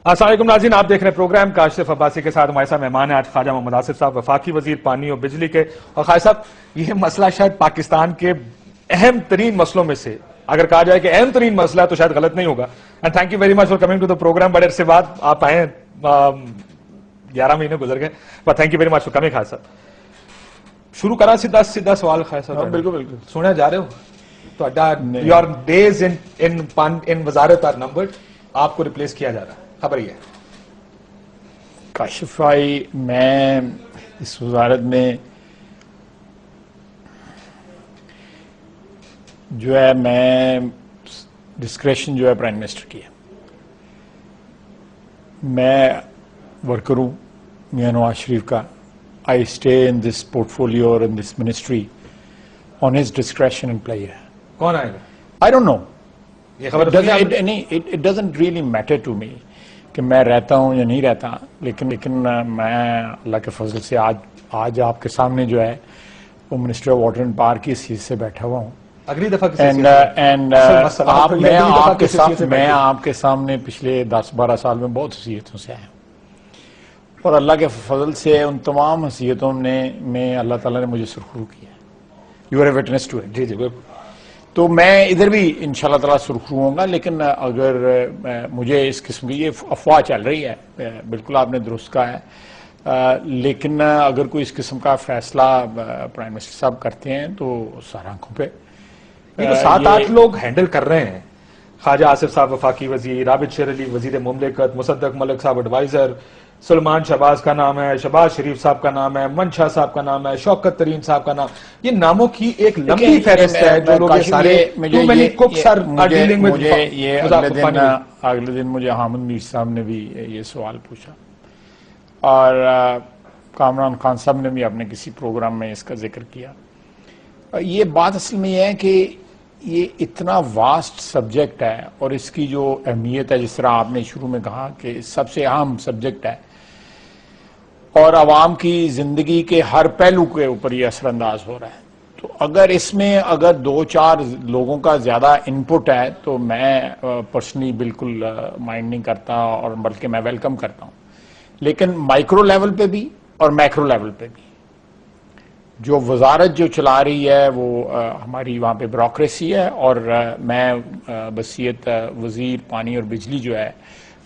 अस्सलाम वालेकुम नाज़रीन, आप देख रहे हैं प्रोग्राम काशिफ अब्बासी के साथ। हमारे साथ मेहमान है आज ख्वाजा मोहम्मद आसिफ साहब, वफाकी वजीर पानी और बिजली के। और ख्वाजा साहब, यह मसला शायद पाकिस्तान के अहम तरीन मसलों में से, अगर कहा जाए कि अहम तरीन मसला है तो शायद गलत नहीं होगा। And thank you very much for coming to the programme. बड़े अरसे बाद आप आए, 11 महीने गुजर गए, but thank you very much for coming. Khwaja Sahab शुरू करा सीधा सवाल। ख्वाजा साहब बिल्कुल बिल्कुल सुने जा रहे हो तो your days in Wazarat are numbered, आपको रिप्लेस किया जा रहा है, खबर ये काशिफ भाई, मैं इस वजारत में जो है मैं डिस्क्रेशन जो है प्राइम मिनिस्टर की है। मैं वर्कर हूँ मियां नवाज शरीफ का। I stay in this portfolio और in this ministry on his discretion and play. कौन आएगा? आई डोंट नो, ये खबर it doesn't really matter to me कि मैं रहता हूं या नहीं रहता, लेकिन मैं अल्लाह के फजल से आज आपके सामने जो है वो minister of water and power की सीट से बैठा हुआ हूं। अगली दफा मैं आपके सामने पिछले 10-12 साल में बहुत हसीयतों से आया और अल्लाह के फजल से उन तमाम हसीयतों में अल्लाह ताला ने मुझे सुरखरू किया। You are a witness to it. जी जी। तो मैं इधर भी इंशाल्लाह ताला सुरखरू होऊंगा, लेकिन अगर मुझे इस किस्म की ये अफवाह चल रही है, बिल्कुल आपने दुरुस्त कहा है, लेकिन अगर कोई इस किस्म का फैसला प्राइम मिनिस्टर साहब करते हैं तो सारा आंखों पे। तो 7-8 लोग हैंडल कर रहे हैं। ख्वाजा आसिफ साहब वफाकी वजीर, आबिद शेर अली वजीर मुमलिकत, मुसद्दक मलिक साहब एडवाइजर, सुलेमान शहबाज का नाम है, शहबाज शरीफ साहब का नाम है, मंशा साहब का नाम है, शौकत तरीन साहब का नाम। ये नामों की एक लंबी फहरिस्त है जो लोग सारे अगले दिन मुझे हामिद मीर साहब ने भी ये सवाल पूछा और कामरान खान साहब ने भी अपने किसी प्रोग्राम में इसका जिक्र किया। ये बात असल में यह है कि ये इतना वास्ट सब्जेक्ट है और इसकी जो अहमियत है, जिस तरह आपने शुरू में कहा कि सबसे अहम सब्जेक्ट है और आवाम की जिंदगी के हर पहलू के ऊपर ये असरअंदाज हो रहा है, तो अगर इसमें 2-4 लोगों का ज्यादा इनपुट है तो मैं पर्सनली बिल्कुल माइंड नहीं करता और बल्कि मैं वेलकम करता हूं। लेकिन माइक्रो लेवल पे भी और मैक्रो लेवल पे भी जो वजारत जो चला रही है वो हमारी वहाँ पे ब्यूरोक्रेसी है और मैं बसीयत वजीर पानी और बिजली जो है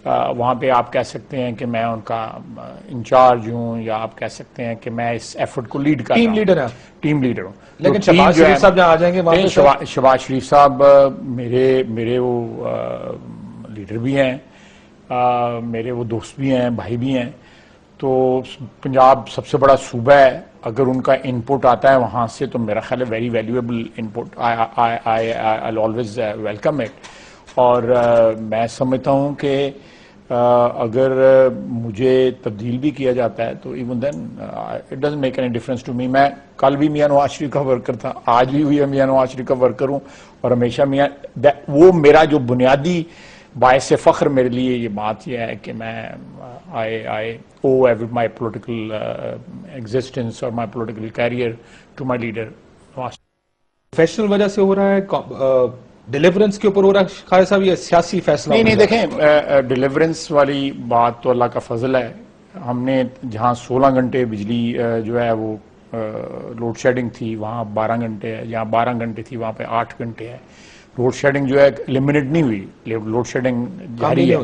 वहाँ पे आप कह सकते हैं कि मैं उनका इंचार्ज हूँ, या आप कह सकते हैं कि मैं इस एफर्ट को लीड कर टीम लीडर हूँ। लेकिन शहबाज शरीफ साहब जहाँ आ जाएंगे, शहबाज शरीफ साहब मेरे वो लीडर भी हैं, मेरे वो दोस्त भी हैं, भाई भी हैं। तो पंजाब सबसे बड़ा सूबा है, अगर उनका इनपुट आता है वहाँ से तो मेरा ख्याल है very valuable input. I always welcome it. और मैं समझता हूँ कि अगर मुझे तब्दील भी किया जाता है तो even then it doesn't make any difference to me. मैं कल भी मियां नवाज शरीफ का वर्कर था, आज भी हुई मियां नवाज शरीफ का वर्कर हूँ और हमेशा वो मेरा जो बुनियादी बायस फख्र मेरे लिए ये बात यह है कि मैं आई owe my political existence or my political career to my leader. Professional वजह से हो रहा है, डिलीवरेंस के ऊपर हो रहा है ख्वाजा साहब, ये सियासी फैसला? नहीं देखें, डिलीवरेंस वाली बात तो अल्लाह का फजल है। हमने जहाँ 16 घंटे बिजली जो है वो लोड शेडिंग थी, वहाँ 12 घंटे है, जहाँ 12 घंटे थी वहाँ पे 8 घंटे है। लोड शेडिंग जो है एलिमिनेट नहीं हुई, लोड शेडिंग जारी है,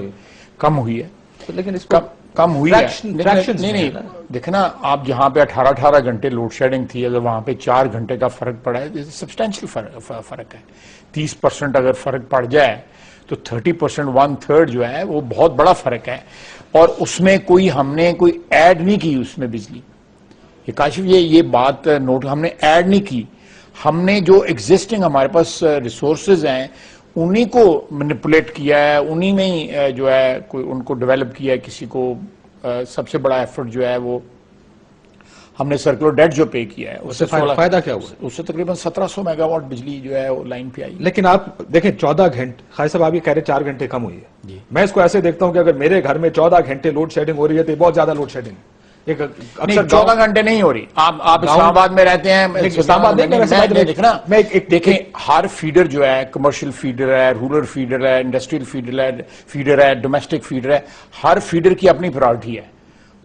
कम हुई है, लेकिन इसको कम हुई है। नहीं देखना, आप जहां पे 18 घंटे लोड शेडिंग थी, अगर वहां पे 4 घंटे का फर्क पड़ा है, सब्सटेंशियल फर्क है। 30% अगर फर्क पड़ जाए तो 30%, 1/3 जो है वो बहुत बड़ा फर्क है। और उसमें हमने कोई ऐड नहीं की उसमें बिजली। ये काशिफ ये बात नोट, हमने ऐड नहीं की। हमने जो एग्जिस्टिंग हमारे पास रिसोर्सेज हैं उन्हीं को मैनिपुलेट किया है, उन्हीं में ही जो है कोई उनको डेवलप किया है। किसी को सबसे बड़ा एफर्ट जो है वो हमने सर्कुलर डेट जो पे किया है, उससे फायदा क्या हुआ? उससे तकरीबन 1700 मेगावाट बिजली जो है वो लाइन पे आई। लेकिन आप देखें 14 घंटे, ख्वाजा साहब आप ये कह रहे 4 घंटे कम हुई है। मैं इसको ऐसे देखता हूं कि अगर मेरे घर में 14 घंटे लोड शेडिंग हो रही है तो बहुत ज्यादा लोड शेडिंग, एक नहीं, अक्सर 14 घंटे नहीं हो रही। आप इस्लामाबाद में रहते हैं, इस्लामाबाद में देखना, देखें हर फीडर जो है, कमर्शियल फीडर है, रूरल फीडर है, इंडस्ट्रियल फीडर है, डोमेस्टिक फीडर है, हर फीडर की अपनी प्रायोरिटी है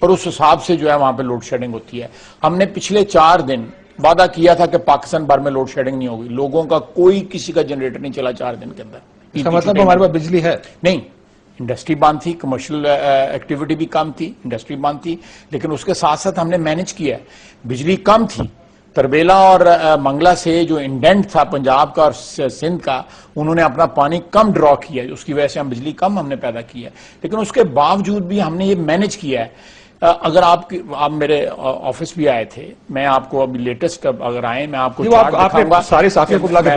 और उस हिसाब से जो है वहां पे लोड शेडिंग होती है। हमने पिछले 4 दिन वादा किया था कि पाकिस्तान भर में लोड शेडिंग नहीं होगी। लोगों का कोई किसी का जनरेटर नहीं चला 4 दिन के अंदर। इसका मतलब हमारे पास बिजली है नहीं, इंडस्ट्री बंद थी, कमर्शियल एक्टिविटी भी कम थी, इंडस्ट्री बंद थी, लेकिन उसके साथ साथ हमने मैनेज किया। बिजली कम थी, तरबेला और मंगला से जो इंडेंट था पंजाब का और सिंध का, उन्होंने अपना पानी कम ड्रॉ किया, उसकी वजह से हम बिजली कम हमने पैदा की है। लेकिन उसके बावजूद भी हमने ये मैनेज किया है। अगर आप मेरे ऑफिस भी आए थे, मैं आपको अभी लेटेस्ट अगर आए मैं आपको आपने सारे साथियों को बुलाकर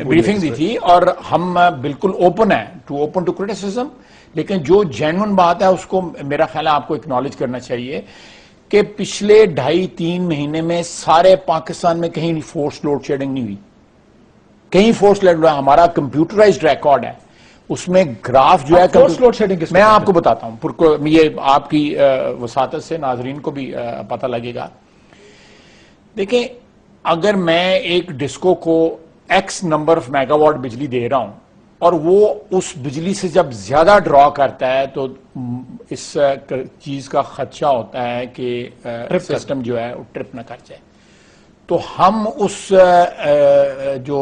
ब्रीफिंग दी थी और हम बिल्कुल ओपन है ओपन टू क्रिटिसिज्म। लेकिन जो जेन्युइन बात है उसको मेरा ख्याल है आपको एक्नॉलेज करना चाहिए कि पिछले 2.5-3 महीने में सारे पाकिस्तान में कहीं फोर्स लोड शेडिंग नहीं हुई, कहीं फोर्स लोड। हमारा कंप्यूटराइज्ड रिकॉर्ड है, उसमें ग्राफ जो है फोर्स लोड शेडिंग मैं आपको बताता हूं, ये आपकी वसातत से नाजरीन को भी पता लगेगा। देखिए, अगर मैं एक डिस्को को एक्स नंबर ऑफ मेगावाट बिजली दे रहा हूं और वो उस बिजली से जब ज्यादा ड्रॉ करता है तो इस चीज का खदशा होता है कि सिस्टम जो है वो ट्रिप ना कर जाए। तो हम उस जो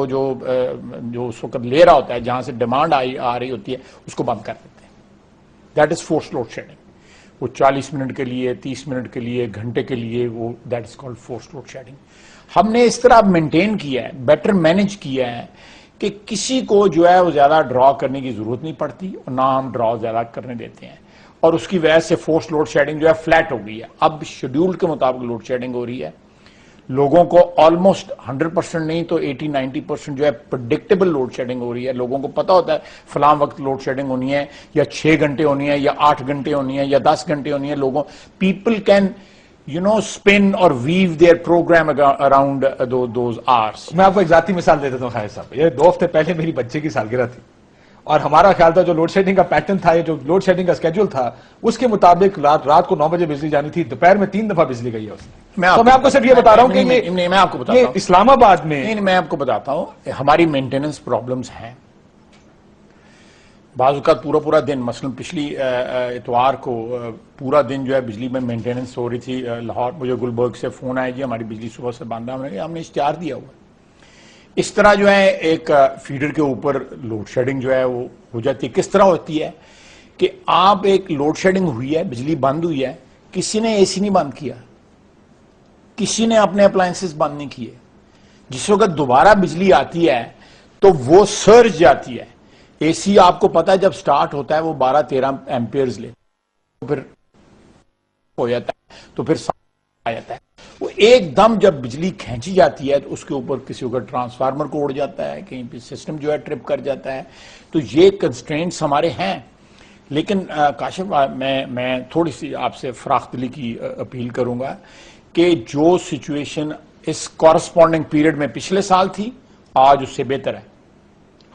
उस वक्त ले रहा होता है, जहां से डिमांड आ रही होती है, उसको बंद कर देते हैं। That is force load shedding. वो 40 मिनट के लिए, 30 मिनट के लिए, घंटे के लिए, वो that is called force load shedding. हमने इस तरह मेंटेन किया है, बेटर मैनेज किया है कि किसी को जो है वो ज्यादा ड्रॉ करने की जरूरत नहीं पड़ती और ना हम ड्रॉ ज्यादा करने देते हैं, और उसकी वजह से फोर्स लोड शेडिंग जो है फ्लैट हो गई है। अब शेड्यूल के मुताबिक लोड शेडिंग हो रही है। लोगों को ऑलमोस्ट 100% नहीं तो 80-90% जो है प्रेडिक्टेबल लोड शेडिंग हो रही है। लोगों को पता होता है फलां वक्त लोड शेडिंग होनी है, या 6 घंटे होनी है, या 8 घंटे होनी है, या 10 घंटे होनी है। लोगों people can spin or weave their program around those hours. मैं आपको एक जाती मिसाल दे देता हूँ खालिद साहब। ये 2 हफ्ते पहले मेरी बच्चे की सालगिरह थी और हमारा ख्याल था जो लोड शेडिंग का पैटर्न था, ये जो लोड शेडिंग का स्केड्यूल था, उसके मुताबिक रात को 9 बजे बिजली जानी थी, दोपहर में 3 दफा बिजली गई है उसने। तो मैं आपको सिर्फ ये बता रहा हूँ कि मैं आपको बताता हूँ इस्लामाबाद में मैं आपको बताता हूँ हमारी मेंटेनेंस प्रॉब्लम्स हैं। बाज़-औक़ात पूरा दिन, मसलन पिछली इतवार को पूरा दिन जो है बिजली में मेंटेनेंस हो रही थी। लाहौर मुझे गुलबर्ग से फोन आया, जी हमारी बिजली सुबह से बंद है। हमने इश्तिहार दिया हुआ। इस तरह जो है एक फीडर के ऊपर लोड शेडिंग जो है वो हो जाती है। किस तरह होती है कि आप एक लोड शेडिंग हुई है, बिजली बंद हुई है, किसी ने एसी नहीं बंद किया, किसी ने अपने अप्लायंसेस बंद नहीं किए। जिस वक्त दोबारा बिजली आती है तो वो सर्ज जाती है। एसी आपको पता है जब स्टार्ट होता है वो 12-13 एम्पियर्स ले, तो फिर हो जाता है, तो फिर आ जाता है। वो एकदम जब बिजली खींची जाती है तो उसके ऊपर किसी का ट्रांसफार्मर को उड़ जाता है, कहीं पे सिस्टम जो है ट्रिप कर जाता है। तो ये कंस्ट्रेंट्स हमारे हैं। लेकिन काशिफ, मैं थोड़ी सी आपसे फराखदिली की अपील करूंगा कि जो सिचुएशन इस कॉरस्पॉन्डिंग पीरियड में पिछले साल थी, आज उससे बेहतर है।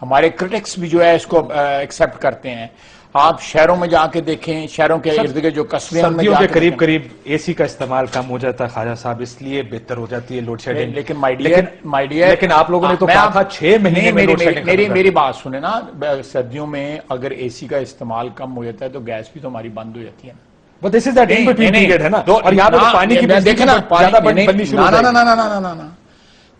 हमारे क्रिटिक्स भी जो है इसको एक्सेप्ट करते हैं। आप शहरों में जाके देखें, शहरों के इर्द गिर्द जो कस्बे हैं, सर्दियों के करीब करीब एसी का इस्तेमाल कम हो जाता है ख्वाजा साहब, इसलिए बेहतर हो जाती है लोड शेडिंग। लेकिन माय डियर, लेकिन आप लोगों ने तो कहा था 6 महीने में लोड शेडिंग। मेरी बात सुने ना, सर्दियों में अगर एसी का इस्तेमाल कम हो जाता है तो गैस भी तो हमारी बंद हो जाती है ना। But this is that in between period है ना। और यहां पे पानी की देखना ज्यादा बननी शुरू ना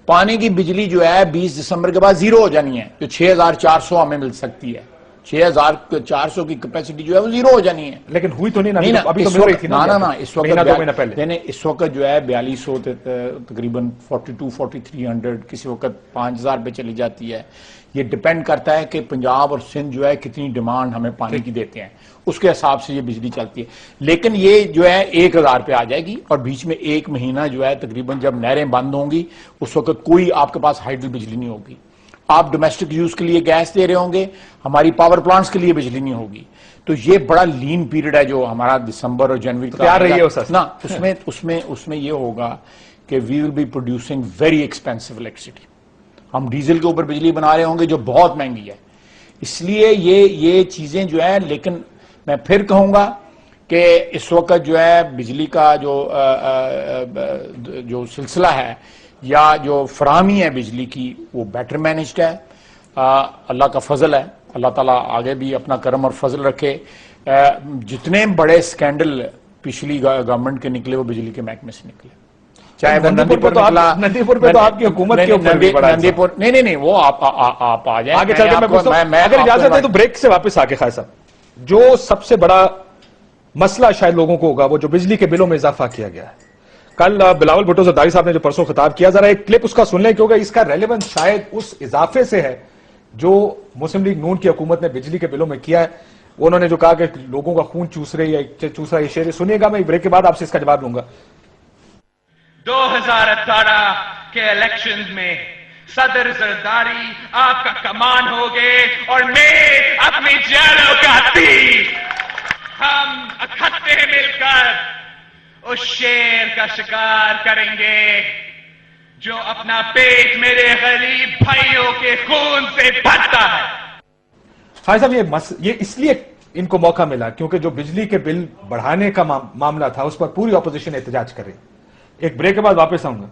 पानी की बिजली जो है 20 दिसंबर के बाद 0 हो जानी है। जो 6400 हमें मिल सकती है, 6400 की कैपेसिटी जो है वो 0 हो जानी है। लेकिन हुई तो नहीं ना, अभी तो मिल रही थी ना। इस वक्त 2 महीना पहले इस वक्त जो है 4200 तकरीबन 4200-4300, किसी वक्त 5000 पे चली जाती है। ये डिपेंड करता है कि पंजाब और सिंध जो है कितनी डिमांड हमें पानी की देते हैं, उसके हिसाब से ये बिजली चलती है। लेकिन ये जो है 1000 पे आ जाएगी और बीच में 1 महीना जो है तकरीबन जब नहरें बंद होंगी उस वक्त कोई आपके पास हाइडल बिजली नहीं होगी। आप डोमेस्टिक यूज के लिए गैस दे रहे होंगे, हमारी पावर प्लांट्स के लिए बिजली नहीं होगी। तो ये बड़ा लीन पीरियड है जो हमारा दिसंबर और जनवरी का आ रही है ना। उसमें ये होगा कि we will be producing very expensive electricity. हम डीजल के ऊपर बिजली बना रहे होंगे जो बहुत महंगी है। इसलिए ये चीजें जो है, लेकिन मैं फिर कहूंगा कि इस वक्त जो है बिजली का जो सिलसिला है या जो फराहमी है बिजली की वो बेटर मैनेज्ड है। अल्लाह का फजल है, अल्लाह ताला आगे भी अपना करम और फजल रखे। जितने बड़े स्कैंडल पिछली गवर्नमेंट के निकले वो बिजली के महकमे से निकले, चाहे वो नंदीपुर पे तो आपकी हुकूमत के ऊपर भी बड़ा नंदीपुर नहीं वो आप आ जाए आगे चल के मैं अगर इजाजत है तो ब्रेक से वापस आके खान साहब, जो सबसे बड़ा मसला शायद लोगों को होगा वो जो बिजली के बिलों में इजाफा किया गया है। कल बिलावल भुट्टो जरदारी साहब ने जो परसों खिताब किया, जरा एक क्लिप उसका सुन लें क्योंकि इसका रेलेवेंस शायद उस इजाफे से है जो मुस्लिम लीग नून की हुकूमत ने बिजली के बिलों में किया है। उन्होंने जो कहा कि लोगों का खून चूस रही है, चूस रहा है, शेर सुनिएगा, मैं ब्रेक के बाद आपसे इसका जवाब लूंगा। 2018 के इलेक्शंस में सदर जरदारी आपका कमान हो गए और मैं अपनी जानो का तीर, हम इकट्ठे मिलकर उस शेर का शिकार करेंगे जो अपना पेट मेरे गरीब भाइयों के खून से भरता है। खान साहब ये इसलिए इनको मौका मिला क्योंकि जो बिजली के बिल बढ़ाने का मामला था उस पर पूरी ऑपोजिशन एहतजाज कर रही। एक ब्रेक के बाद वापस आऊंगा,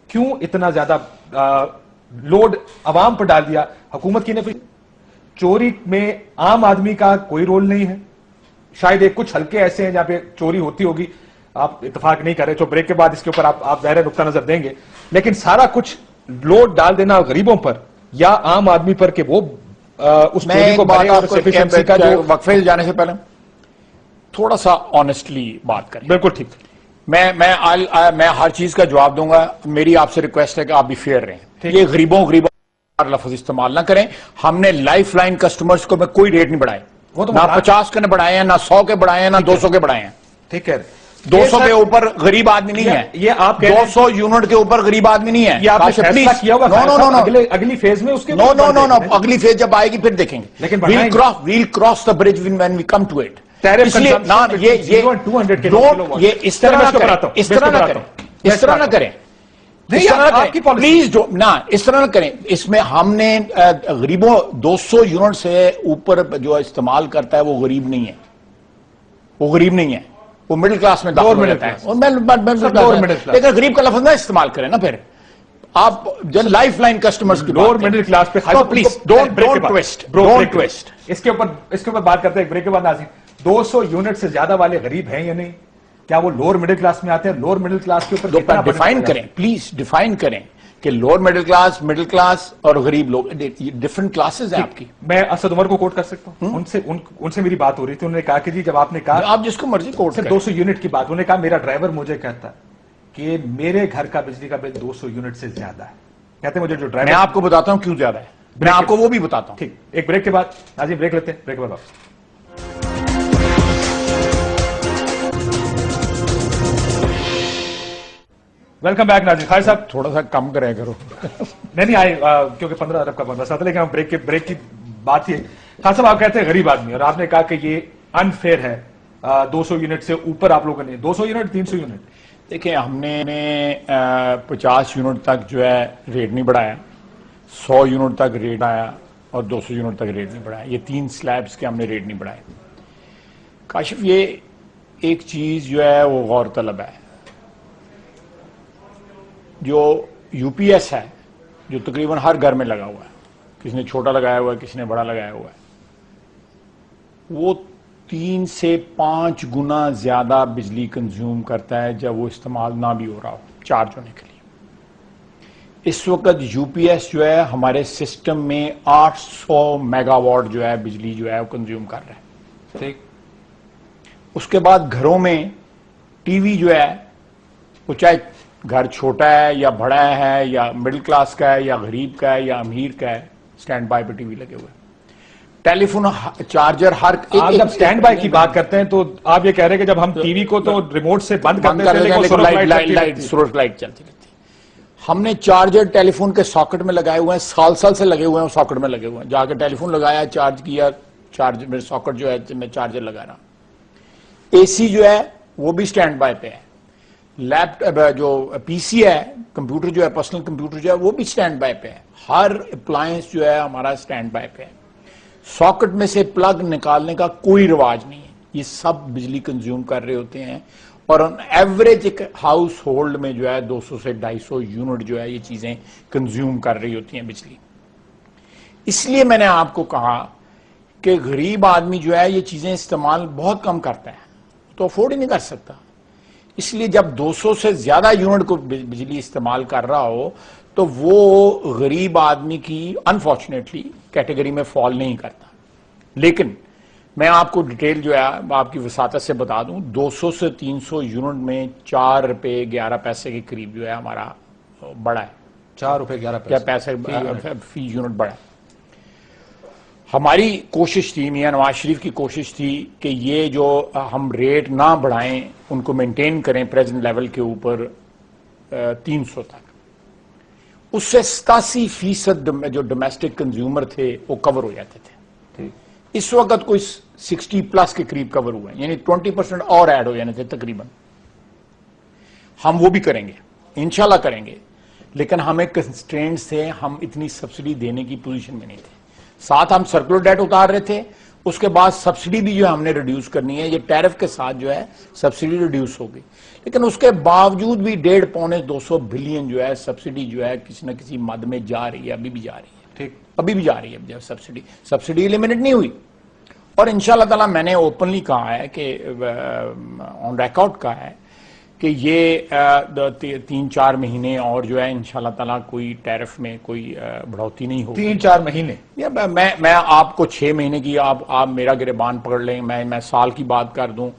क्यों इतना ज्यादा लोड अवाम पर डाल दिया हुकूमत की ने? चोरी में आम आदमी का कोई रोल नहीं है, शायद एक कुछ हल्के ऐसे हैं जहां पे चोरी होती होगी, आप इत्तेफाक नहीं कर रहे, तो ब्रेक के बाद इसके ऊपर आप ज़ाहिर नुक्ता नजर देंगे, लेकिन सारा कुछ लोड डाल देना गरीबों पर या आम आदमी पर कि वो उस चोरी को भरे और एफिशिएंसी का जो वक्फे जाने से पहले थोड़ा सा ऑनेस्टली बात करें। बिल्कुल ठीक। मैं हर चीज का जवाब दूंगा, मेरी आपसे रिक्वेस्ट है कि आप भी फेयर रहें। ये गरीबों लफ्ज इस्तेमाल ना करें। हमने लाइफ लाइन कस्टमर्स को कोई रेट नहीं बढ़ाए, वो तो ना 50 के बढ़ाए हैं, ना 100 के बढ़ाए हैं, ना 200 के बढ़ाए हैं। ठीक है, 200 के ऊपर गरीब आदमी नहीं है, ये आप 200 यूनिट के ऊपर गरीब आदमी नहीं है। ये आपने फैसला किया होगा अगली फेज में, उसके नो अगली फेज जब आएगी फिर देखेंगे। लेकिन we'll cross the bridge when we come to it. इसलिए ना ये इस तरह ना करें, इस तरह ना करें प्लीज, ना इस तरह ना करें। इसमें हमने गरीबों 200 यूनिट से ऊपर जो इस्तेमाल करता है वो गरीब नहीं है, वो गरीब नहीं है, वो मिडिल क्लास में दाखिल हो जाता है। लेकिन गरीब का लफ्ज ना इस्तेमाल करें ना, फिर आप लाइफ लाइन कस्टमर्स की लोअर मिडिल क्लास पे प्लीज डोंट ट्विस्ट। इसके ऊपर बात करते हैं ब्रेक के बाद। नाज़रीन, 200 यूनिट से ज्यादा वाले गरीब हैं या नहीं? क्या वो लोअर मिडिल क्लास में आते हैं? लोअर मिडिल क्लास के ऊपर डिफाइन करें, प्लीज डिफाइन करें कि लोअर मिडिल क्लास और गरीब लोग डिफरेंट क्लासेस हैं आपकी। मैं असद उमर को कोट कर सकता हूं, उनसे मेरी बात हो रही थी, उन्होंने कहा कि जी जब आपने कहा आप जिसको मर्जी कोट करें, 200 यूनिट की बात, उन्होंने कहा मेरा ड्राइवर मुझे कहता कि मेरे घर का बिजली का बिल 200 यूनिट से ज्यादा है। कहते मुझे जो ड्राइवर, मैं आपको बताता हूं क्यों ज्यादा है, मैं आपको वो भी बताता हूं। ठीक, एक ब्रेक के बाद नाज़रीन ब्रेक लेते हैं, ब्रेक के बाद वापस। वेलकम बैक नाज़रीन। खालिद साहब थोड़ा सा कम करें करो। नहीं आए क्योंकि 15 अरब का बंदा था, लेकिन हम ब्रेक की बात ही। खान साहब आप कहते हैं गरीब आदमी, और आपने कहा कि ये अनफेयर है 200 यूनिट से ऊपर आप लोगों ने 200 यूनिट 300 यूनिट। देखिए हमने 50 यूनिट तक जो है रेट नहीं बढ़ाया, 100 यूनिट तक रेट आया और 200 यूनिट तक रेट नहीं बढ़ाया। ये 3 स्लैब्स के हमने रेट नहीं बढ़ाए। काशिफ, ये एक चीज जो है वो गौर तलब है, जो यूपीएस है जो तकरीबन हर घर में लगा हुआ है, किसी ने छोटा लगाया हुआ है, किसी ने बड़ा लगाया हुआ है, वो 3 से 5 गुना ज्यादा बिजली कंज्यूम करता है जब वो इस्तेमाल ना भी हो रहा हो चार्ज होने के लिए। इस वक्त यूपीएस जो है हमारे सिस्टम में 800 मेगावाट जो है बिजली जो है वो कंज्यूम कर रहा है। ठीक, उसके बाद घरों में टीवी जो है वो चाहे घर छोटा है या बड़ा है या मिडिल क्लास का है या गरीब का है या अमीर का है, स्टैंड बाय पे टीवी लगे हुए हैं। टेलीफोन चार्जर हर आप जब स्टैंड बाय की बात करते हैं तो आप ये कह रहे हैं कि जब हम टीवी को तो रिमोट से बंद करते थे लेकिन लाइट चलती रहती। हमने चार्जर टेलीफोन के सॉकेट में लगाए हुए हैं, साल से लगे हुए हैं, सॉकेट में लगे हुए हैं। जाके टेलीफोन लगाया, चार्ज किया, चार्ज मेरे सॉकेट जो है मैं चार्जर लगा रहा। एसी जो है वो भी स्टैंड बाय पे है। लैपटॉप जो पीसी है, कंप्यूटर जो है, पर्सनल कंप्यूटर जो है वो भी स्टैंड बाय पे है। हर अप्लायंस जो है हमारा स्टैंड बाय पे है। सॉकेट में से प्लग निकालने का कोई रिवाज नहीं है, ये सब बिजली कंज्यूम कर रहे होते हैं, और ऑन एवरेज एक हाउस होल्ड में जो है 200 से 250 यूनिट जो है ये चीजें कंज्यूम कर रही होती हैं बिजली। इसलिए मैंने आपको कहा कि गरीब आदमी जो है ये चीजें इस्तेमाल बहुत कम करता है, तो अफोर्ड ही नहीं कर सकता। इसलिए जब 200 से ज्यादा यूनिट को बिजली इस्तेमाल कर रहा हो तो वो गरीब आदमी की अनफॉर्चुनेटली कैटेगरी में फॉल नहीं करता। लेकिन मैं आपको डिटेल जो है आपकी वसातत से बता दूं, 200 से 300 यूनिट में 4 रुपए 11 पैसे के करीब जो है हमारा बढ़ा है। 4 रुपए 11 पैसे फी यूनिट बढ़ा है। हमारी कोशिश थी, मियां नवाज शरीफ की कोशिश थी कि ये जो हम रेट ना बढ़ाएं, उनको मेंटेन करें प्रेजेंट लेवल के ऊपर 300 तक। उससे 87% जो डोमेस्टिक कंज्यूमर थे वो कवर हो जाते थे। इस वक्त कोई 60+ के करीब कवर हुए हैं, यानी 20% और ऐड हो जाने थे तकरीबन। हम वो भी करेंगे, इंशाल्लाह करेंगे, लेकिन हमें कंस्ट्रेंट्स थे, हम इतनी सब्सिडी देने की पोजीशन में नहीं थे। साथ हम सर्कुलर डेट उतार रहे थे, उसके बाद सब्सिडी भी जो हमने रिड्यूस करनी है, ये टैरिफ के साथ जो है सब्सिडी रिड्यूस होगी। लेकिन उसके बावजूद भी 1.5-200 बिलियन जो है सब्सिडी जो है किसी न किसी मद में जा रही है, अभी भी जा रही है। ठीक, अभी भी जा रही है सब्सिडी एलिमिनेट नहीं हुई। और इंशाल्लाह ताला मैंने ओपनली कहा है कि ऑन रिकॉर्ड कहा है कि ये 3-4 महीने और जो है इंशाल्लाह ताला कोई टैरिफ में कोई बढ़ोतरी नहीं होगी। 3-4 महीने या मैं आपको 6 महीने की आप मेरा गिरबान पकड़ लें, मैं साल की बात कर दूं।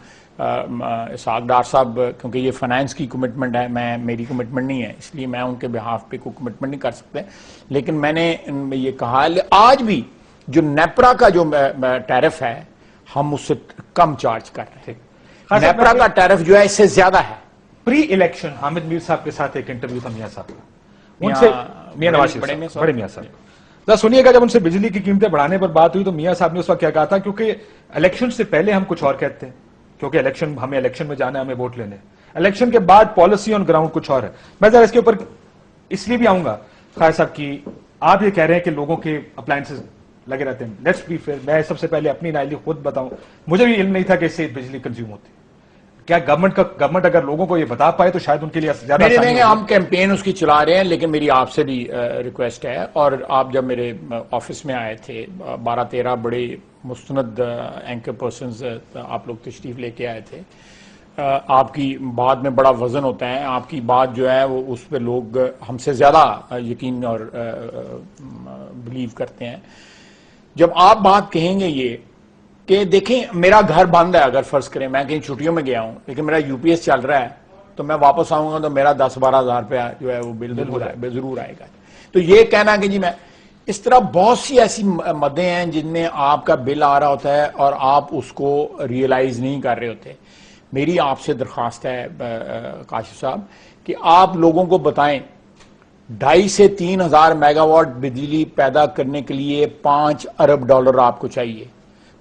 इसहाक डार साहब, क्योंकि ये फाइनेंस की कमिटमेंट है, मेरी कमिटमेंट नहीं है, इसलिए मैं उनके बिहाफ पे कोई कमिटमेंट नहीं कर सकते। लेकिन मैंने ये कहा आज भी जो नेपरा का जो टैरिफ है हम उससे कम चार्ज कर रहे हैं। नेपरा का टैरिफ जो है इससे ज्यादा है। प्री इलेक्शन हामिद मीर साहब के साथ एक इंटरव्यू था मियां साहब का, उनसे मियां नवाज शरीफ बड़े मियां साहब, जरा सुनिएगा। जब उनसे बिजली की कीमतें बढ़ाने पर बात हुई तो मियां साहब ने उस वक्त क्या कहा था, क्योंकि इलेक्शन से पहले हम कुछ और कहते हैं, क्योंकि हमें इलेक्शन में जाना है, हमें वोट लेने, इलेक्शन के बाद पॉलिसी ऑन ग्राउंड कुछ और है। मैं जरा इसके ऊपर इसलिए भी आऊंगा खायर साहब की, आप ये कह रहे हैं कि लोगों के अप्लायंसेस लगे रहते हैं। लेट्स बी फेयर, मैं सबसे पहले अपनी नाइली खुद बताऊं, मुझे भी इल्म नहीं था कि इससे बिजली कंज्यूम होती है। क्या गवर्नमेंट अगर लोगों को ये बता पाए तो शायद उनके लिए ज्यादा आसानी हो। हम कैंपेन उसकी चला रहे हैं, लेकिन मेरी आपसे भी रिक्वेस्ट है, और आप जब मेरे ऑफिस में आए थे 12-13 बड़े मुस्तनद एंकर पर्संस आप लोग तशरीफ लेके आए थे। आपकी बात में बड़ा वजन होता है, आपकी बात जो है वो उस पर लोग हमसे ज्यादा यकीन और बिलीव करते हैं। जब आप बात कहेंगे ये कि देखें मेरा घर बंद है, अगर फर्ज करें मैं कहीं छुट्टियों में गया हूं लेकिन मेरा यूपीएस चल रहा है, तो मैं वापस आऊंगा तो मेरा 10-12 हज़ार रुपया जो है वो बिल जरूर आएगा। तो ये कहना कि जी मैं, इस तरह बहुत सी ऐसी मदें हैं जिनमें आपका बिल आ रहा होता है और आप उसको रियलाइज नहीं कर रहे होते। मेरी आपसे दरख्वास्त है काशिफ साहब कि आप लोगों को बताएं, 2.5 से 3 हज़ार मेगावाट बिजली पैदा करने के लिए $5 अरब आपको चाहिए।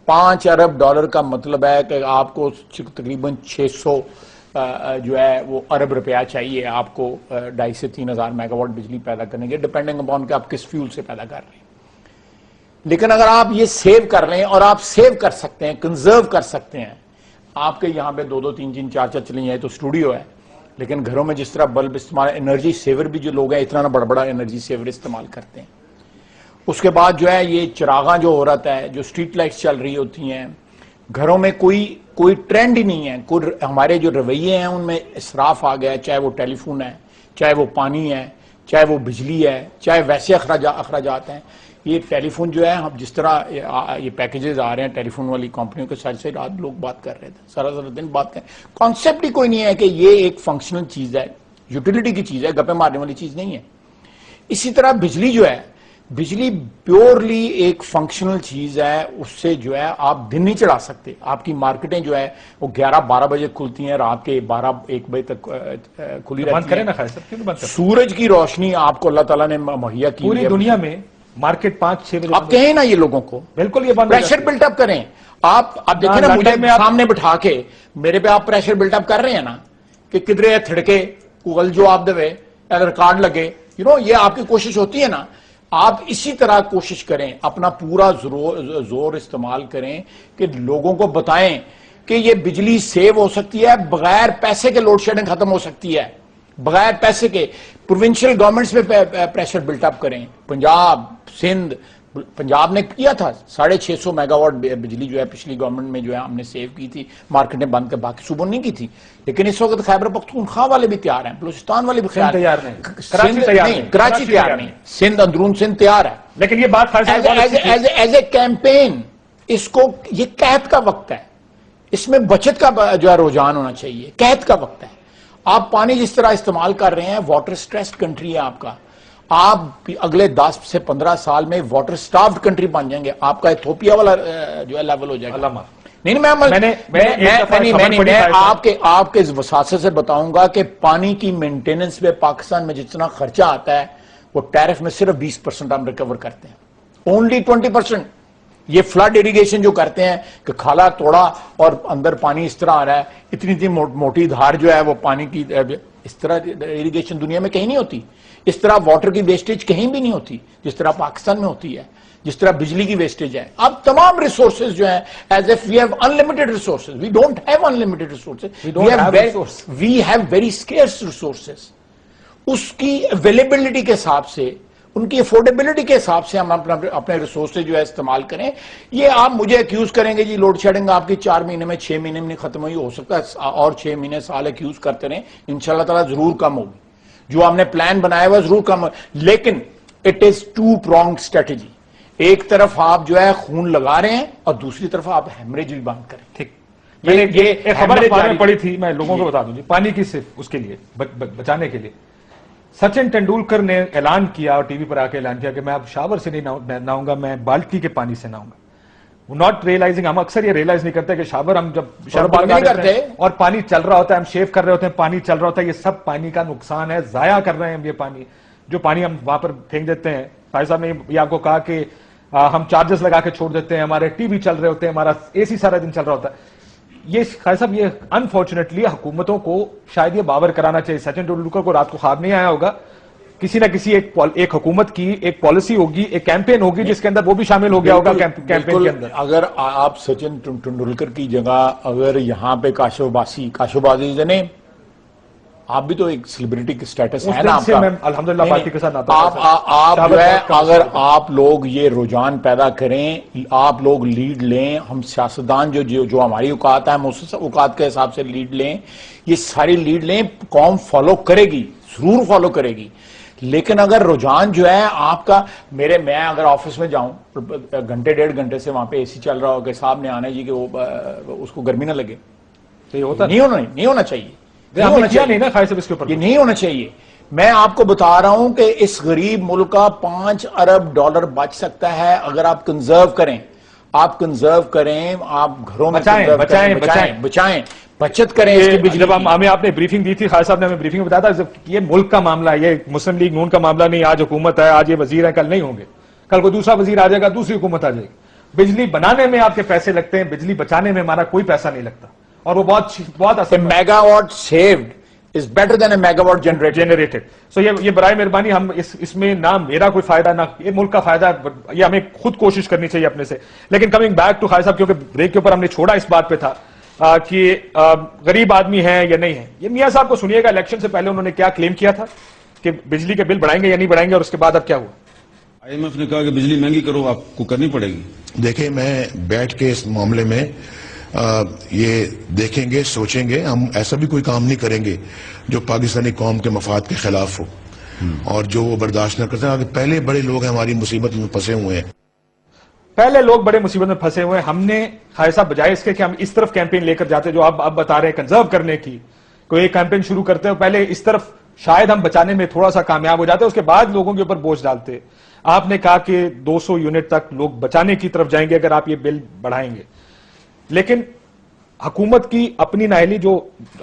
$5 अरब का मतलब है कि आपको तकरीबन 600 जो है वो अरब रुपया चाहिए आपको 2.5 से 3 हज़ार मेगावाट बिजली पैदा करने के, डिपेंडिंग अपॉन कि आप किस फ्यूल से पैदा कर रहे हैं। लेकिन अगर आप ये सेव कर रहे हैं, और आप सेव कर सकते हैं, कंजर्व कर सकते हैं, आपके यहाँ पे 2-2, 3-3, 4-4 चली जाए तो स्टूडियो है, लेकिन घरों में जिस तरह बल्ब इस्तेमाल, एनर्जी सेवर भी जो लोग हैं इतना ना बड़ा एनर्जी सेवर इस्तेमाल करते हैं। उसके बाद जो है ये चिरागा जो हो रहा है, जो स्ट्रीट लाइट्स चल रही होती हैं घरों में, कोई ट्रेंड ही नहीं है, कोई हमारे जो रवैये हैं उनमें इसराफ आ गया है, चाहे वो टेलीफोन है, चाहे वो पानी है, चाहे वो बिजली है, चाहे वैसे अखराजात हैं। ये टेलीफोन जो है, हम जिस तरह ये पैकेजेस आ रहे हैं टेलीफोन वाली कंपनियों के, सारी रात लोग बात कर रहे थे, सारा दिन बात कर, कॉन्सेप्ट ही कोई नहीं है कि ये एक फंक्शनल चीज है, यूटिलिटी की चीज है, गप्पे मारने वाली चीज नहीं है। इसी तरह बिजली जो है, बिजली प्योरली एक फंक्शनल चीज है, उससे जो है आप दिन नहीं चढ़ा सकते। आपकी मार्केटें जो है वो 11-12 बजे खुलती हैं, रात के 12-1 बजे तक खुली रहती है। सूरज की रोशनी आपको अल्लाह ताला ने मुहैया की, पूरी दुनिया में मार्केट 5-6 बजे। आप कहें ना ये लोगों को, बिल्कुल ये प्रेशर बिल्टअप करें। आप देखें ना, मुझे सामने बिठा के मेरे पे आप प्रेशर बिल्टअप कर रहे हैं ना कि किधरे थिड़के गूगल जवाब देवे, अगर रिकॉर्ड लगे, ये आपकी कोशिश होती है ना। आप इसी तरह कोशिश करें, अपना पूरा जोर इस्तेमाल करें कि लोगों को बताएं कि ये बिजली सेव हो सकती है, बगैर पैसे के लोड शेडिंग खत्म हो सकती है, बगैर पैसे के। प्रोविंशियल गवर्नमेंट्स पे प्रेशर बिल्टअप करें। पंजाब, सिंध, पंजाब ने किया था 650 मेगावाट बिजली जो है पिछली गवर्नमेंट में जो है हमने सेव की थी, मार्केट ने बंद कर, बाकी सूबों नहीं की थी। लेकिन इस वक्त खैबर पख्तूनख्वा वाले भी तैयार हैं, बलूचिस्तान वाले भी तैयार नहीं, कराची तैयार नहीं, सिंध, अंदरून सिंध तैयार है। लेकिन ये बात एज ए कैंपेन, इसको, ये कहत का वक्त है, इसमें बचत का जो है रुझान होना चाहिए। कहत का वक्त है। आप पानी जिस तरह इस्तेमाल कर रहे हैं, वाटर स्ट्रेस्ड कंट्री है आपका, आप अगले 10 से 15 साल में वाटर स्टार्व्ड कंट्री बन जाएंगे। आपका इथोपिया वाला जो है लेवल हो जाएगा। नहीं, मैं आपके वसासे से बताऊंगा कि पानी की मेंटेनेंस पे पाकिस्तान में जितना खर्चा आता है वो टैरिफ में सिर्फ 20% हम रिकवर करते हैं, ओनली 20%। ये फ्लड इरिगेशन जो करते हैं कि खाला तोड़ा और अंदर पानी इस तरह आ रहा है, इतनी मोटी धार जो है वो पानी की, इस तरह इरिगेशन दुनिया में कहीं नहीं होती। इस तरह वाटर की वेस्टेज कहीं भी नहीं होती जिस तरह पाकिस्तान में होती है, जिस तरह बिजली की वेस्टेज है। अब तमाम रिसोर्सेज जो है, as if we have unlimited resources, we don't have unlimited resources, we have very scarce resources. उसकी अवेलेबिलिटी के हिसाब से, उनकी अफोर्डेबिलिटी के हिसाब से हम अपने रिसोर्सेज जो है इस्तेमाल करें। ये आप मुझे एक्यूज करेंगे जी लोड शेडिंग आपकी 4 महीने में, 6 महीने में नहीं खत्म हुई, हो सकता है और 6 महीने साल एक्यूज करते रहे, इंशाल्लाह ताला जरूर कम होगी। जो हमने प्लान बनाया हुआ जरूर कम, लेकिन it is two pronged strategy. एक तरफ आप जो है खून लगा रहे हैं और दूसरी तरफ आप हेमरेज भी बंद करें। ठीक, मैंने ये खबर अखबार में पढ़ी थी, मैं लोगों को बता दूं जी, पानी की सिर्फ उसके लिए बचाने के लिए सचिन तेंदुलकर ने ऐलान किया और टीवी पर आके ऐलान किया कि मैं अब शावर से नहीं नहाऊंगा, मैं बाल्टी के पानी से नहाऊंगा। नॉट रियलाइजिंग, हम अक्सर ये रियलाइज नहीं करते कि शावर हम जब शावर नहीं करते और पानी चल रहा होता है, हम शेव कर रहे होते हैं, पानी चल रहा होता है, ये सब पानी का नुकसान है, जाया कर रहे हैं हम ये पानी, जो पानी हम वहां पर फेंक देते हैं। भाई साहब ने ये आपको कहा कि हम चार्जेस लगा के छोड़ देते हैं, हमारे टीवी चल रहे होते हैं, हमारा एसी सारा दिन चल रहा होता है। ये खाई साहब, ये अनफॉर्चुनेटली हुकूमतों को शायद ये बावर कराना चाहिए। सचिन तेंदुलकर को रात को ख्वाब नहीं आया होगा, किसी ना किसी एक हुकूमत की एक पॉलिसी होगी, एक कैंपेन होगी जिसके अंदर वो भी शामिल हो गया होगा कैंपेन के अंदर। अगर आप सचिन तेंदुलकर की जगह अगर यहां पे काशोबाजी जने, आप भी तो एक सेलिब्रिटी की स्टेटस है ना आपका, अल्हम्दुलिल्लाह पार्टी के साथ आप जो है, अगर आप लोग ये रुझान पैदा करें, आप लोग लीड लें, हम सियासतदान जो हमारी औकात है हम उस औकात के हिसाब से लीड लें, ये सारी लीड लें, कौम फॉलो करेगी, जरूर फॉलो करेगी। लेकिन अगर रुझान जो है आपका, मैं अगर ऑफिस में जाऊं घंटे 1.5 घंटे से वहां पे एसी चल रहा हो कि साहब ने आना जी कि वो उसको गर्मी ना लगे, तो ये होता नहीं होना चाहिए, नहीं ना खाई साहब, इसके ऊपर ये नहीं होना चाहिए। मैं आपको बता रहा हूं कि इस गरीब मुल्क का $5 अरब बच सकता है अगर आप कंजर्व करें, आप घरों में बचाएं, बचत करें इसकी बिजली। जब हमें आपने ब्रीफिंग दी थी, खान साहब ने हमें ब्रीफिंग में बताया था, ये मुल्क का मामला है, ये मुस्लिम लीग नून का मामला नहीं, आज हुकूमत है, आज ये वजीर है, कल नहीं होंगे, कल कोई दूसरा वजीर आ जाएगा, दूसरी हुकूमत आ जाएगी। बिजली बनाने में आपके पैसे लगते हैं, बिजली बचाने में हमारा कोई पैसा नहीं लगता, और वो बहुत आसान। Megawatt saved is better than a megawatt generated. So ये बराए मेहरबानी, हम इसमें ना मेरा कोई फायदा ना ये मुल्क का फायदा, ये हमें खुद कोशिश करनी चाहिए अपने से। लेकिन कमिंग बैक टू खाई साहब, क्योंकि ब्रेक के ऊपर हमने छोड़ा इस बात पे था कि गरीब आदमी है या नहीं है। ये मियां साहब को सुनिएगा, इलेक्शन से पहले उन्होंने क्या क्लेम किया था कि बिजली के बिल बढ़ाएंगे या नहीं बढ़ाएंगे, और उसके बाद अब क्या हुआ? IMF ने कहा कि बिजली महंगी करो, आपको करनी पड़ेगी। देखिए, मैं बैठ के इस मामले में ये देखेंगे, सोचेंगे, हम ऐसा भी कोई काम नहीं करेंगे जो पाकिस्तानी कौम के मफाद के खिलाफ हो और जो वो बर्दाश्त न करते हैं। पहले बड़े लोग हमारी मुसीबत में फंसे हुए हैं, पहले लोग बड़े मुसीबत में फंसे हुए हैं। हमने खाई साहब बजाय इसके कि हम इस तरफ कैंपेन लेकर जाते, जो आप अब बता रहे हैं कंजर्व करने की, कोई एक कैंपेन शुरू करते हो, पहले इस तरफ शायद हम बचाने में थोड़ा सा कामयाब हो जाते, उसके बाद लोगों के ऊपर बोझ डालते। आपने कहा कि 200 यूनिट तक लोग बचाने की तरफ जाएंगे अगर आप ये बिल बढ़ाएंगे। लेकिन हुकूमत की अपनी नाअहली, जो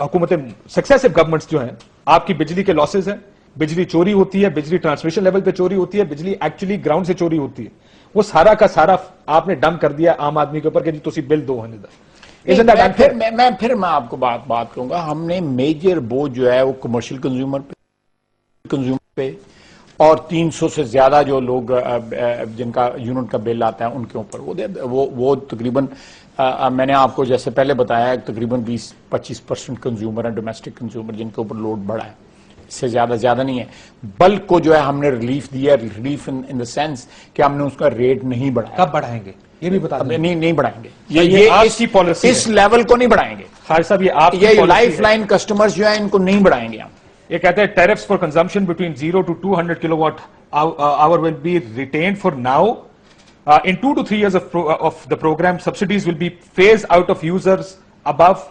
हुकूमतें सक्सेसिव गवर्नमेंट्स जो हैं, आपकी बिजली के लॉसेज हैं, बिजली चोरी होती है, बिजली ट्रांसमिशन लेवल पे चोरी होती है, बिजली एक्चुअली ग्राउंड से चोरी होती है, वो सारा का सारा आपने डंप कर दिया आम आदमी के ऊपर कि जी तुसी बिल दो होने मैं फिर आपको बात कहूंगा, हमने मेजर बोझ जो है वो कमर्शियल कंज्यूमर पे और 300 से ज्यादा जो लोग जिनका यूनिट का बिल आता है उनके ऊपर वो तकरीबन मैंने आपको जैसे पहले बताया तकरीबन 20-25% कंज्यूमर है, डोमेस्टिक कंज्यूमर, जिनके ऊपर लोड बढ़ा है, इससे ज्यादा नहीं है। बल्क को जो है हमने रिलीफ दिया, रिलीफ इन द सेंस कि हमने उसका रेट नहीं बढ़ाया। कब बढ़ाएंगे ये भी बता दें। नहीं बढ़ाएंगे, ये आपकी पॉलिसी इस लेवल को नहीं बढ़ाएंगे। खालिद साहब, ये लाइफ लाइन कस्टमर्स जो है इनको नहीं बढ़ाएंगे हम। ये कहते हैं tariffs for consumption between 0 to 200 kilowatt hour will be retained for now. In 2 to 3 years of the program, subsidies will be phased out of users above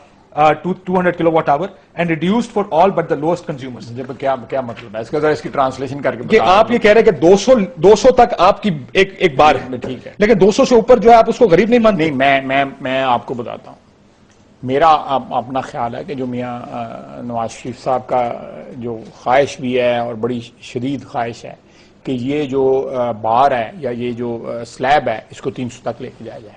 200 kilowatt hour and reduced for all but the lowest consumers. क्या मतलब है इसका, जरा इसकी translation करके कि आप ये कह रहे हैं कि 200 तक आपकी एक बार है, ठीक है, लेकिन 200 से ऊपर जो है आप उसको गरीब नहीं मानते। नहीं, मैं आपको बताता हूं, मेरा अपना ख्याल है कि जो मियां नवाज शरीफ साहब का जो ख्वाहिश भी है और बड़ी शदीद ख्वाहिश है कि ये जो बार है या ये जो स्लैब है इसको 300 तक लेके जाया जाए।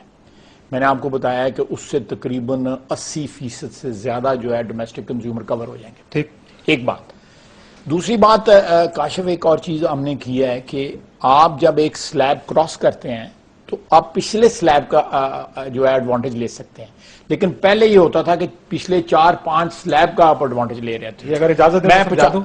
मैंने आपको बताया है कि उससे तकरीबन 80% से ज्यादा जो है डोमेस्टिक कंज्यूमर कवर हो जाएंगे। ठीक, एक बात। दूसरी बात, काशिफ एक और चीज हमने की है कि आप जब एक स्लैब क्रॉस करते हैं तो आप पिछले स्लैब का जो है एडवांटेज ले सकते हैं, लेकिन पहले ये होता था कि पिछले 4-5 स्लैब का आप एडवांटेज ले रहे थे। अगर इजाजत मैं समझा दूं,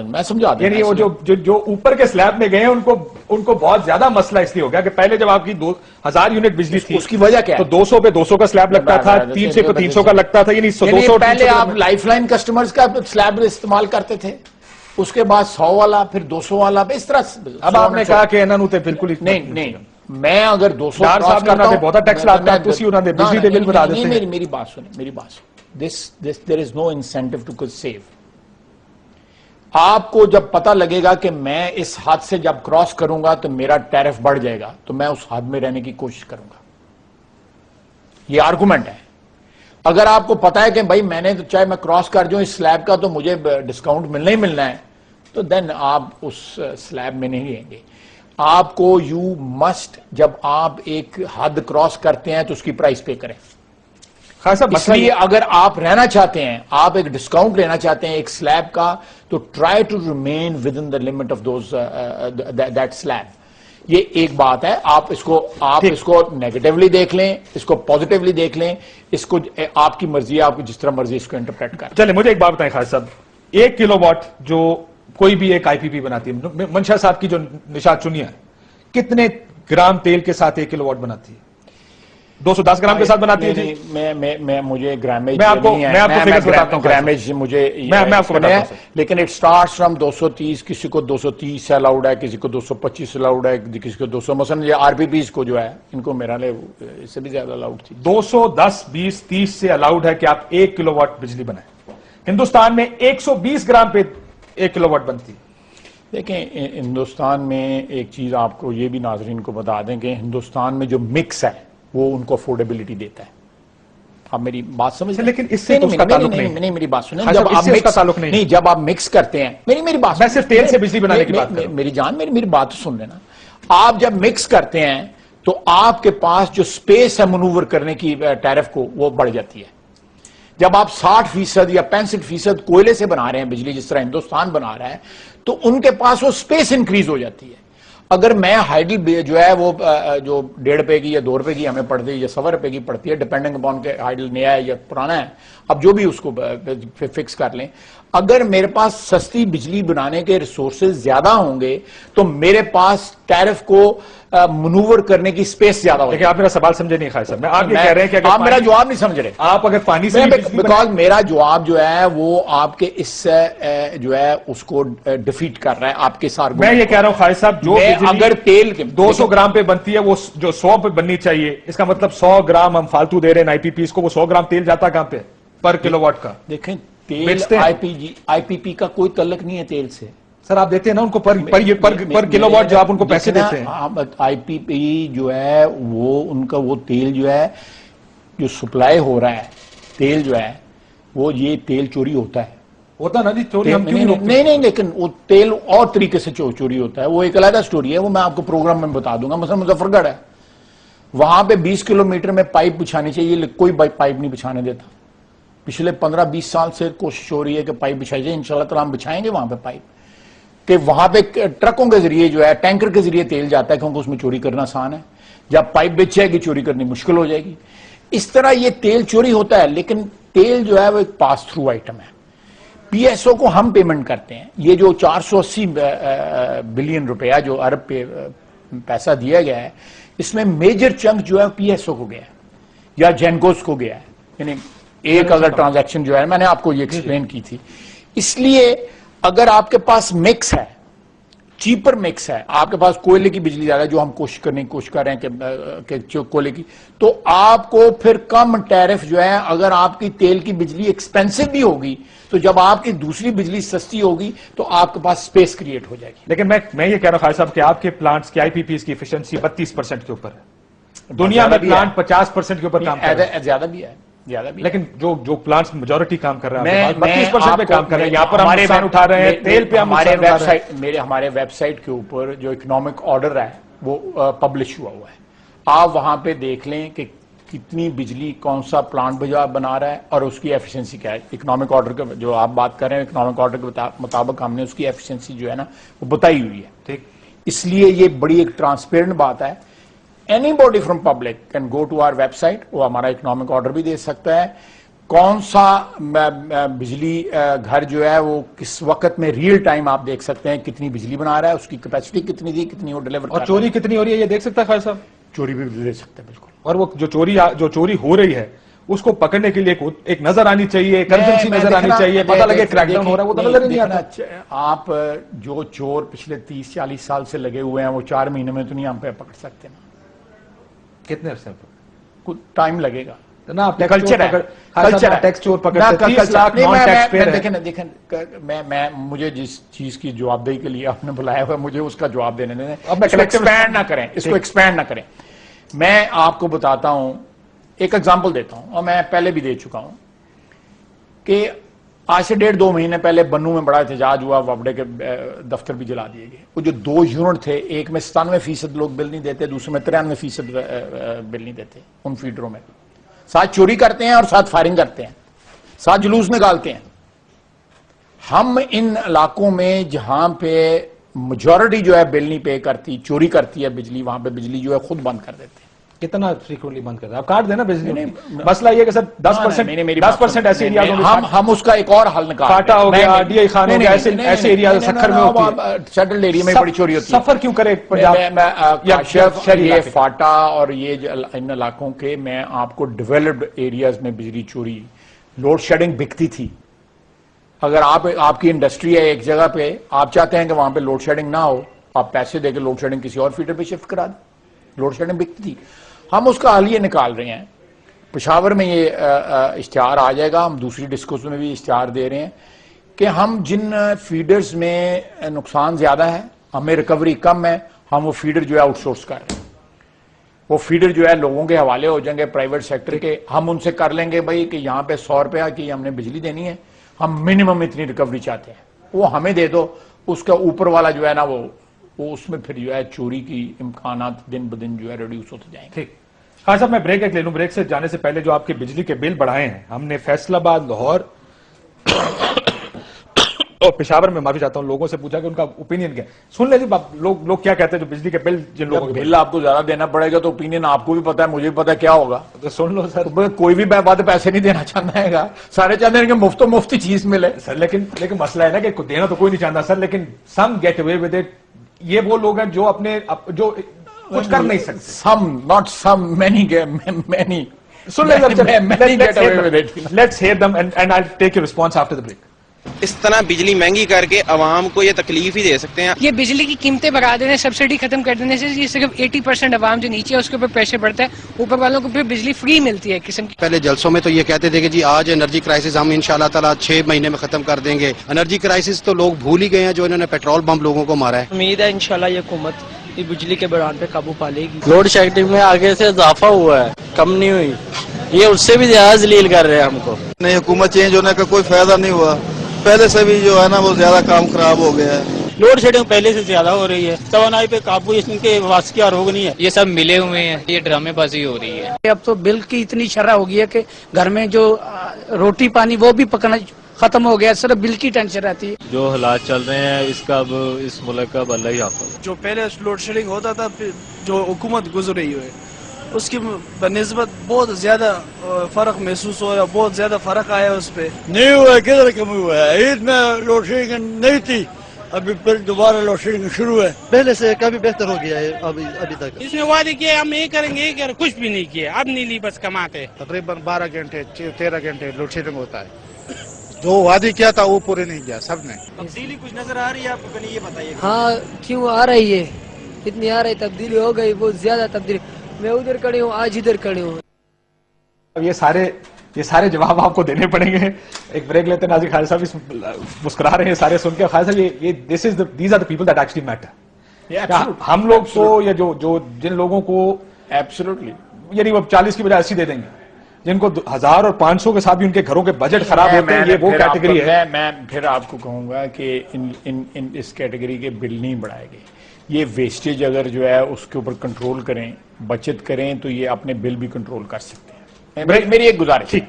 मैं समझा दूं। यानी वो जो ऊपर के स्लैब में गए हैं उनको बहुत ज्यादा मसला इसलिए हो गया कि पहले जब आपकी 2000 यूनिट बिजली थी, उसकी वजह क्या है? तो 200 पे 200 का स्लैब लगता था, 300 पे 300 का लगता था, यानी 200 पहले आप लाइफलाइन कस्टमर्स का स्लैब इस्तेमाल करते थे, उसके बाद 100 वाला, फिर 200 वाला, इस तरह। अब आपने कहा कि इन्होंने बिल्कुल नहीं, मैं अगर 200 क्रॉस करता हूं बहुत टैक्स लगता है, तुसी उन्होंने बिजली के बिल बढ़ा देते हैं। मेरी बात सुने, there is no incentive to save. आपको जब पता लगेगा कि मैं इस हद से जब क्रॉस करूंगा तो मेरा टैरिफ बढ़ जाएगा, तो मैं उस हद में रहने की कोशिश करूंगा। ये आर्गुमेंट है। अगर आपको पता है कि भाई मैंने तो चाहे मैं क्रॉस कर जाऊं इस स्लैब का तो मुझे डिस्काउंट मिलना ही मिलना है, तो देन आप उस स्लैब में नहीं रहेंगे। आपको यू मस्ट, जब आप एक हद क्रॉस करते हैं तो उसकी प्राइस पे करें। इसलिए अगर आप रहना चाहते हैं, आप एक डिस्काउंट लेना चाहते हैं एक स्लैब का, तो try to remain within the limit of those that slab. ये एक बात है। आप इसको नेगेटिवली देख लें, इसको पॉजिटिवली देख लें, इसको आपकी मर्जी है, आपको जिस तरह मर्जी इसको इंटरप्रेट करें। चलिए मुझे एक बात बताएं खालिद साहब, 1 किलोवाट जो कोई भी एक आईपीपी बनाती है, मंशा साहब की जो निशात चुनिया है, कितने ग्राम तेल के साथ 1 किलोवाट बनाती है? 210 ग्राम के साथ बनाती है जी। मैं मुझे ग्रामेज, मैं आपको फिगर्स बताता हूं, ग्रामेज मुझे मैं आपको बताता हूं, लेकिन इट स्टार्ट्स फ्रॉम 230, किसी को 230 से अलाउड है, किसी को 225 अलाउड है, किसी को 200। मसलन ये आरपीपीज को जो है इनको मेरा ले इससे भी ज्यादा अलाउड थी। 210, 20, 30 से अलाउड है कि आप 1 किलोवाट बिजली बनाएं। हिंदुस्तान में 120 ग्राम पे 1 किलोवाट बनती है। देखें, हिंदुस्तान में एक चीज आपको ये भी नाजरीन को बता दें कि हिंदुस्तान में जो मिक्स है वो उनको अफोर्डेबिलिटी देता है। आप मेरी बात समझ, लेकिन इससे तो उसका ताल्लुक नहीं। मेरी बात सुने, जब आप मिक्स ताल्लुक नहीं, जब आप मिक्स करते हैं, मेरी बात, मैं सिर्फ तेल से बिजली बनाने की बात कर रहा हूं। मेरी जान, मेरी बात सुन लेना। आप जब मिक्स करते हैं तो आपके पास जो स्पेस है मनूवर करने की टैरिफ को, वो बढ़ जाती है। जब आप 60% या 65% कोयले से बना रहे हैं बिजली, जिस तरह हिंदुस्तान बना रहा है, तो उनके पास वो स्पेस इंक्रीज हो जाती है। अगर मैं हाइडल जो है वो जो 1.5 रुपए की या 2 रुपए की हमें पड़ती है या 1.25 रुपए की पड़ती है, डिपेंडिंग अपॉन के हाइडल नया है या पुराना है, अब जो भी उसको फिक्स कर लें। अगर मेरे पास सस्ती बिजली बनाने के रिसोर्सेज ज्यादा होंगे तो मेरे पास टैरिफ को मनूवर करने की स्पेस ज्यादा होगी। आप मेरा सवाल समझे नहीं खालिद साहब, आप ये कह रहे हैं कि आप मेरा जवाब नहीं समझ रहे। आप अगर पानी से, बिकॉज मेरा जवाब जो है वो आपके इससे जो है उसको डिफीट कर रहा है आपके साथ। मैं ये कह रहा हूं खालिद साहब, जो अगर तेल 200 ग्राम पे बनती है वो जो 100 पे बननी चाहिए, इसका मतलब 100 ग्राम हम फालतू दे रहे हैं आईपीपीस को। वो 100 ग्राम तेल जाता कहां पे पर किलोवाट का? देखें, तेल आईपीपी का कोई तल्लुक नहीं है तेल से। सर आप देते हैं ना उनको पर किलोवाट जो आप उनको पैसे देते हैं। आईपीपी जो है वो उनका वो तेल जो है जो सप्लाई हो रहा है, तेल जो है वो, ये तेल चोरी होता ना जी, चोरी हम क्यों नहीं, लेकिन वो तेल और तरीके से चोरी होता है, वो एक अलग स्टोरी है, वो मैं आपको प्रोग्राम में बता दूंगा। मतलब मुजफ्फरगढ़ है, वहां पे 20 किलोमीटर में पाइप बिछानी चाहिए, कोई पाइप नहीं बिछाने देता। पिछले 15-20 साल से कोशिश हो रही है कि पाइप बिछाई जाए, इंशाल्लाह ताला हम बिछाएंगे वहां पे पाइप, कि वहां पे ट्रकों के जरिए जो है, टैंकर के जरिए तेल जाता है, क्योंकि उसमें चोरी करना आसान है। जब पाइप बिछ जाएगी चोरी करनी मुश्किल हो जाएगी। इस तरह ये तेल चोरी होता है, लेकिन तेल जो है वो एक पास थ्रू आइटम है। पीएसओ को हम पेमेंट करते हैं। ये जो 480 बिलियन रुपया जो अरब पे पैसा दिया गया है, इसमें मेजर चंक जो है पीएसओ को गया है या जेनकोस को गया है। यानी एक अगर ट्रांजैक्शन जो है, मैंने आपको ये एक्सप्लेन की थी। इसलिए अगर आपके पास मिक्स है, चीपर मिक्स है, आपके पास कोयले की बिजली ज्यादा, जो हम कोशिश कर रहे हैं कि जो कोयले की, तो आपको फिर कम टैरिफ जो है, अगर आपकी तेल की बिजली एक्सपेंसिव भी होगी तो जब आपकी दूसरी बिजली सस्ती होगी तो आपके पास स्पेस क्रिएट हो जाएगी। लेकिन मैं ये कह रहा हूं खालिद साहब कि आपके प्लांट्स की आईपीपीज की एफिशिएंसी 32% के ऊपर है। दुनिया में प्लांट 50% के ऊपर काम कर रहे हैं। ज्यादा भी है, ज्यादा भी। लेकिन जो प्लांट्स मेजोरिटी काम कर रहे हैं 32% पे काम कर रहे हैं। यहाँ पर हम नुकसान उठा रहे हैं, तेल पे हम हमारे वेबसाइट के ऊपर जो इकोनॉमिक ऑर्डर है वो पब्लिश हुआ है। आप वहां पे देख लें कि कितनी बिजली कौन सा प्लांट बना रहा है और उसकी एफिशिएंसी क्या है। इकोनॉमिक ऑर्डर का जो आप बात कर रहे हैं, इकोनॉमिक ऑर्डर के मुताबिक हमने उसकी एफिशिएंसी जो है ना वो बताई हुई है। ठीक, इसलिए ये बड़ी एक ट्रांसपेरेंट बात है। Anybody from public can go to our website, वो हमारा इकोनॉमिक ऑर्डर भी दे सकता है। कौन सा बिजली घर जो है वो किस वक्त में रियल टाइम आप देख सकते हैं कितनी बिजली बना रहा है, उसकी कैपेसिटी कितनी थी, कितनी वो डिलीवर, और चोरी कितनी हो रही है ये देख सकता है खालिद साहब। चोरी भी दे सकते हैं बिल्कुल। और वो जो चोरी हो रही है उसको पकड़ने के लिए एक नजर आनी चाहिए, कंजंसी नजर आनी चाहिए, पता लगे क्रैकडाउन हो रहा है, वो तो नजर ही नहीं आता। आप जो चोर पिछले 30-40 साल से लगे हुए हैं वो 4 महीने में तो नहीं हम पे पकड़ सकते ना। कितने अरसे पर कुछ टाइम लगेगा ना। आप कल्चर है, कल्चर टैक्स चोर पकड़ते 30 लाख नॉन टैक्स पेयर है। देखें मैं मुझे जिस चीज की जवाबदेही के लिए आपने बुलाया हुआ मुझे उसका जवाब देने दें। अब एक्सपैंड ना करें, इसको एक्सपैंड ना करें। मैं आपको बताता हूं, एक एग्जांपल देता हूं, और मैं पहले भी दे चुका हूं कि आज से 1.5-2 महीने पहले बन्नू में बड़ा एहतजाज हुआ, वापडे के दफ्तर भी जला दिए गए। वो जो 2 यूनिट थे, एक में 97% लोग बिल नहीं देते, दूसरे में 93% बिल नहीं देते उन फीडरों में। साथ चोरी करते हैं और साथ फायरिंग करते हैं, साथ जुलूस निकालते हैं। हम इन इलाकों में जहां पे मेजॉरिटी जो है बिल नहीं पे करती, चोरी करती है बिजली, वहां पे बिजली जो है खुद बंद कर देते हैं। कितना फ्रीक्वेंटली बंद करते हैं? आप काट देना बिजली। मसला ये कि सर 10% ऐसे एरिया हम उसका एक और हल निकाल, फाटा हो गया, डीआई खान हो गया, ऐसे एरिया सखर में होती है, सेटल्ड एरिया में बड़ी चोरी होती है। सफर क्यों करे पंजाब? ये फाटा और ये इन इलाकों के, मैं आपको डेवलप्ड एरियाज में बिजली चोरी, लोड शेडिंग बिकती थी। अगर आपकी इंडस्ट्री है एक जगह पे, आप चाहते हैं कि वहां पे लोड शेडिंग ना हो, आप पैसे देके लोड शेडिंग किसी और फीडर पे शिफ्ट करा दें, लोड शेडिंग बिकती थी। हम उसका हल ये निकाल रहे हैं। पेशावर में ये इश्तिहार आ जाएगा, हम दूसरी डिस्कोस में भी इश्तिहार दे रहे हैं कि हम जिन फीडर्स में नुकसान ज्यादा है, हमें रिकवरी कम है, हम वो फीडर जो है आउटसोर्स कर रहे हैं। वो फीडर जो है लोगों के हवाले हो जाएंगे, प्राइवेट सेक्टर के। हम उनसे कर लेंगे भाई कि यहाँ पे 100 रुपया की हमने बिजली देनी है, हम मिनिमम इतनी रिकवरी चाहते हैं, वो हमें दे दो। उसका ऊपर वाला जो है ना वो उसमें फिर जो है चोरी की इम्कानात दिन ब दिन जो है रिड्यूस होते जाएंगे। ठीक, खान साहब मैं ब्रेक एक ले लूं। ब्रेक से जाने से पहले जो आपके बिजली के बिल बढ़ाए हैं, हमने फैसलाबाद, लाहौर और पेशावर में, माफी चाहता हूं, लोगों से पूछा कि उनका ओपिनियन क्या है। सुन लीजिए लोग क्या कहते हैं जो बिजली के बिल, जिन लोगों के बिल आपको ज्यादा देना पड़ेगा तो ओपिनियन आपको भी पता है, मुझे भी पता है क्या होगा। तो सुन लो सर। तो कोई भी बात पैसे नहीं देना चाहता है, सारे चाहते हैं कि मुफ्त चीज मिले सर। लेकिन मसला है ना कि देना तो कोई नहीं चाहता सर, लेकिन सम गेट अवे विद इट। ये वो लोग हैं जो जो कुछ कर नहीं सकते। Some, not some, many. So let's hear them and I'll take your response after the break. इस तरह बिजली महंगी करके आवाम को ये तकलीफ ही दे सकते हैं। ये बिजली की कीमतें बढ़ा देने, सब्सिडी खत्म कर देने से ये सिर्फ 80% आवाम जो नीचे है उसके ऊपर प्रेशर पड़ता है, ऊपर वालों को फिर बिजली फ्री मिलती है किस्म की। पहले जलसों में तो ये कहते थे कि जी आज एनर्जी क्राइसिस हम इंशाल्लाह ताला 6 महीने में खत्म कर देंगे। एनर्जी क्राइसिस तो लोग भूल ही गए हैं जो इन्होंने पेट्रोल बम लोगों को मारा है। उम्मीद है इंशाल्लाह ये हुकूमत बिजली के बढ़ान पे काबू पा लेगी। लोड शेडिंग में आगे से इजाफा हुआ है, कम नहीं हुई। ये उससे भी ज्यादा जलील कर रहे हैं हमको। नहीं, हुकूमत चेंज होने का कोई फायदा नहीं हुआ, पहले से भी जो है ना वो ज्यादा काम खराब हो गया है। लोड शेडिंग पहले से ज्यादा हो रही है, तवानाई पे काबू इनके वास की रोग नहीं है। ये सब मिले हुए हैं, ये ड्रामेबाजी हो रही है। अब तो बिल की इतनी शरह हो गई है कि घर में जो रोटी पानी वो भी पकना खत्म हो गया, सिर्फ बिल की टेंशन रहती है। जो हालात चल रहे हैं इसका अब इस मुल्क का अल्लाह ही हाफ़िज़। जो पहले लोड शेडिंग होता था, जो हुकूमत गुजर रही है उसकी बनिस्बत बहुत ज्यादा फर्क महसूस हो रहा है, बहुत ज्यादा फर्क आया उस पर। नहीं हुआ है, किधर कम हुआ है। ईद में लोड शेडिंग नहीं थी, अभी फिर दोबारा लोड शेडिंग शुरू है। पहले से काफी बेहतर हो गया है अभी तक। इसने वादे किए हम ये करेंगे, ये करेंगे, कुछ भी नहीं किया। अब नीली बस कमाते। तकरीबन 12 घंटे 13 घंटे लोड शेडिंग होता है। जो वादे किया था वो पूरे नहीं किया सबने। तब्दीली कुछ नजर आ रही है आपको, पहले ये बताइए। हाँ, क्यों आ रही है, इतनी आ रही, तब्दीली हो गई, बहुत ज्यादा तब्दीली। मैं उधर खड़ी हूँ, आज इधर खड़ी हूँ। अब ये सारे जवाब आपको देने पड़ेंगे। एक ब्रेक लेते हैं। नाज़िर खालिद साहब इस मुस्कुरा रहे हैं सारे सुन के। खालिद साहब ये these are the people that actually matter. हम लोग तो या जो जिन लोगों को एब्सोल्युटली, यानी वो 40 की बजाय 80 दे देंगे, जिनको 1000 और 500 के साथ भी उनके घरों के बजट खराब होते हैं, ये वो कैटेगरी है। मैं फिर आपको कहूंगा कि इन इस कैटेगरी के बिल नहीं बढ़ाए गए। ये वेस्टेज अगर जो है उसके ऊपर कंट्रोल करें, बचत करें, तो ये अपने बिल भी कंट्रोल कर सकते हैं। मेरी एक गुजारिश। ठीक,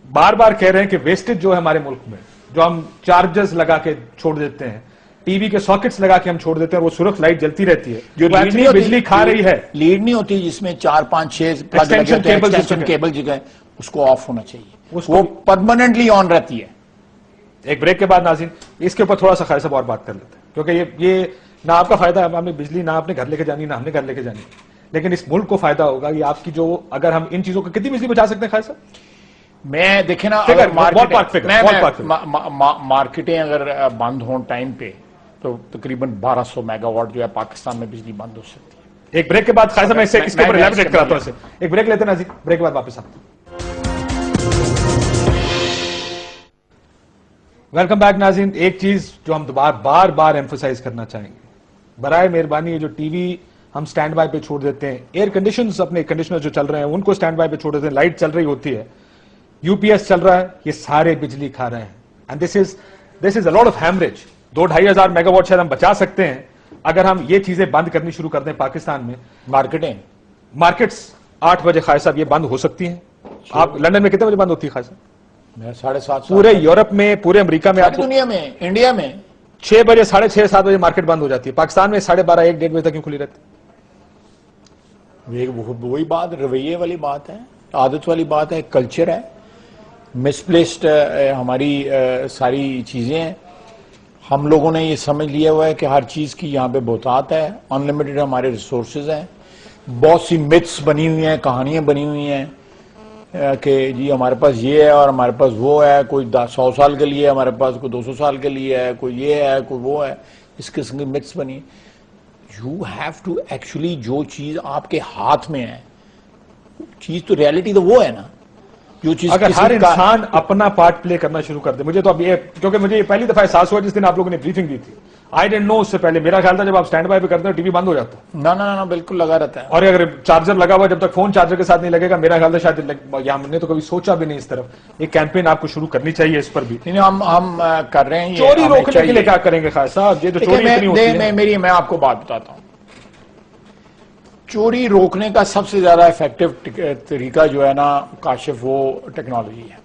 बार बार कह रहे हैं कि वेस्टेज जो है हमारे मुल्क में, जो हम चार्जर्स लगा के छोड़ देते हैं, टीवी के सॉकेट्स लगा के हम छोड़ देते हैं, वो सुरख लाइट जलती रहती है, जो बिजली खा रही है, लीड नहीं होती, जिसमें 4 5 6 एक्सटेंशन केबल जगह, उसको ऑफ होना चाहिए। वो परमानेंटली ऑन रहती है। एक ब्रेक के बाद नाज़रीन इसके ऊपर थोड़ा सा खालिद साहब और बात कर लेते हैं, क्योंकि ये ना आपका फायदा है, हमें बिजली ना आपने घर लेके जानी, ना हमने घर लेके जानी, लेकिन इस मुल्क को फायदा होगा ये आपकी जो, अगर हम इन चीजों को कितनी बिजली बचा सकते हैं खालिद साहब? मैं देखे ना, मार्केटें अगर बंद हो टाइम पे तो तकरीबन 1200 मेगावाट जो है पाकिस्तान में बिजली बंद हो सकती है। एक ब्रेक के बाद खालिद साहब मैं इसके ऊपर एलैबोरेट कराता हूं। एक ब्रेक लेते हैं नाज़रीन, ब्रेक के बाद वापस आते हैं। वेलकम बैक नाज़रीन। एक चीज जो हम बार बार एम्फोसाइज करना चाहेंगे, बराए मेहरबानी ये जो टीवी हम स्टैंड बाय पे छोड़ देते हैं, एयर कंडीशनर्स अपने कंडीशनर जो चल रहे हैं उनको स्टैंड बाय पे छोड़ देते हैं, लाइट चल रही होती है, यूपीएस चल रहा है, ये सारे बिजली खा रहे हैं। And this is a lot of haemorrhage. 2-2.5 हजार मेगावाट शायद हम बचा सकते हैं अगर हम ये चीजें बंद करनी शुरू कर दें पाकिस्तान में। मार्केट्स 8 बजे खालिद साहब ये बंद हो सकती हैं। आप लंदन में कितने बजे बंद होती है खालिद साहब? 7:30। पूरे यूरोप में, पूरे अमेरिका में, आप दुनिया में, इंडिया में 6 बजे, 6:30, 7 बजे मार्केट बंद हो जाती है। पाकिस्तान में 12:30, 1-1:30 बजे तक क्यों खुली रहती है? वही बात, रवैये वाली बात है, आदत वाली बात है, कल्चर है, मिसप्लेस्ड हमारी सारी चीजें हैं। हम लोगों ने ये समझ लिया हुआ है कि हर चीज की यहाँ पे बहुतात है, अनलिमिटेड हमारे रिसोर्सेज हैं, बहुत सी मिथ्स बनी हुई हैं, कहानियां बनी हुई हैं कि जी हमारे पास ये है और हमारे पास वो है, कोई 100 साल के लिए, हमारे पास कोई 200 साल के लिए है, कोई ये है, कोई वो है, इस किस्म की मिथ्स बनी। यू हैव टू एक्चुअली, जो चीज आपके हाथ में है, चीज तो रियलिटी तो वो है ना, जो चीज अगर हर इंसान अपना पार्ट प्ले करना शुरू कर दे। मुझे तो अब ये, क्योंकि मुझे ये पहली दफा एहसास हुआ जिस दिन आप लोगों ने ब्रीफिंग दी थी। आई डिडंट नो, उससे पहले मेरा ख्याल था जब आप स्टैंड बाय पे करते हो टीवी बंद हो जाता है। ना, बिल्कुल लगा रहता है। और अगर चार्जर लगा हुआ, जब तक फोन चार्जर के साथ नहीं लगेगा, मेरा ख्याल था शायद, या हमने तो कभी सोचा भी नहीं इस तरफ। एक कैंपेन आपको शुरू करनी चाहिए इस पर भी। नहीं, हम कर रहे हैं। चोरी रोकने के लिए क्या करेंगे खालिद साहब? ये तो चोरी इतनी होती है। मैं आपको बात बताता हूँ, चोरी रोकने का सबसे ज्यादा इफेक्टिव तरीका जो है ना काशिफ, वो टेक्नोलॉजी है।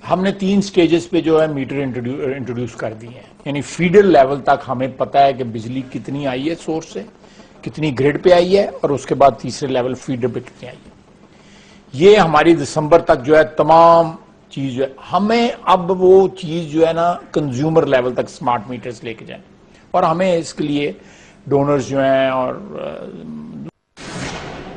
हमने 3 स्टेजेस पे जो है मीटर इंट्रोड्यूस कर दिए हैं, यानी फीडर लेवल तक हमें पता है कि बिजली कितनी आई है सोर्स से, कितनी ग्रिड पे आई है, और उसके बाद तीसरे लेवल फीडर पे कितनी आई है। ये हमारी दिसंबर तक जो है तमाम चीज जो है, हमें अब वो चीज जो है ना कंज्यूमर लेवल तक स्मार्ट मीटर्स लेके जाए, और हमें इसके लिए डोनर्स जो हैं और